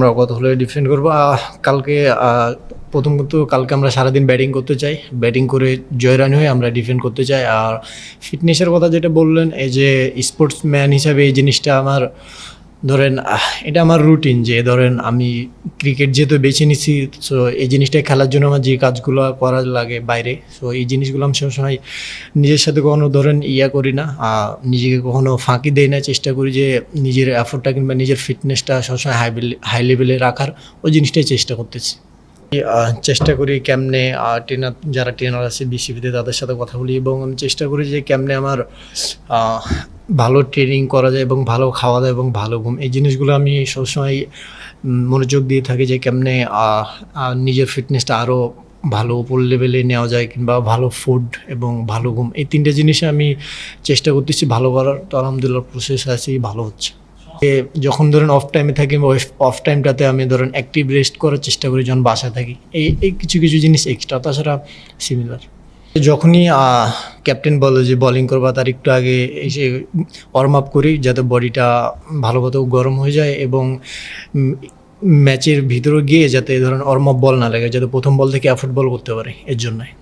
আমরা কত হলে ডিফেন্ড করবো কালকে প্রথমত কালকে আমরা সারাদিন ব্যাটিং করতে চাই, ব্যাটিং করে জয় রান হয়ে আমরা ডিফেন্ড করতে চাই। আর ফিটনেসের কথা যেটা বললেন, এই যে স্পোর্টসম্যান হিসাবে এই জিনিসটা আমার ধরেন এটা আমার রুটিন, যে ধরেন আমি ক্রিকেট যেহেতু বেছে নিচ্ছি, সো এই জিনিসটা খেলার জন্য আমার যে কাজগুলো করা লাগে বাইরে, সো এই জিনিসগুলো আমি সবসময় নিজের সাথে কখনো ধরেন করি না, নিজেকে কখনো ফাঁকি দেই না, চেষ্টা করি যে নিজের এফোর্টটা কিংবা নিজের ফিটনেসটা সবসময় হাই লেভেলে রাখার, ওই জিনিসটাই চেষ্টা করতেছি। চেষ্টা করি কেমনে যারা ট্রেনার আছে বিসিবিতে তাদের সাথে কথা বলি, এবং আমি চেষ্টা করি যে কেমনে আমার ভালো ট্রেনিং করা যায় এবং ভালো খাওয়া দাওয়া এবং ভালো ঘুম, এই জিনিসগুলো আমি সবসময় মনোযোগ দিয়ে থাকি যে কেমনে নিজের ফিটনেসটা আরও ভালো উপর লেভেলে নেওয়া যায়, কিংবা ভালো ফুড এবং ভালো ঘুম, এই তিনটে জিনিসে আমি চেষ্টা করতেছি ভালো করার। তো আলহামদুলিল্লাহ প্রসেস আছে, ভালো হচ্ছে। যখন ধরেন অফ টাইমে থাকি, অফ টাইমটাতে আমি ধরেন অ্যাক্টিভ রেস্ট করার চেষ্টা করি যখন বাসায় থাকি, এই কিছু কিছু জিনিস এক্সট্রা, তাছাড়া সিমিলার। যখনই ক্যাপ্টেন বলে যে বোলিং করবা, তার একটু আগে এসে ওয়ার্ম আপ করি যাতে বডিটা ভালো মতো গরম হয়ে যায়, এবং ম্যাচের ভিতরে গিয়ে যাতে ধরেন ওয়ার্ম আপ বল না লাগে, যাতে প্রথম বল থেকে এফোর্ট বল করতে পারে, এর জন্যই।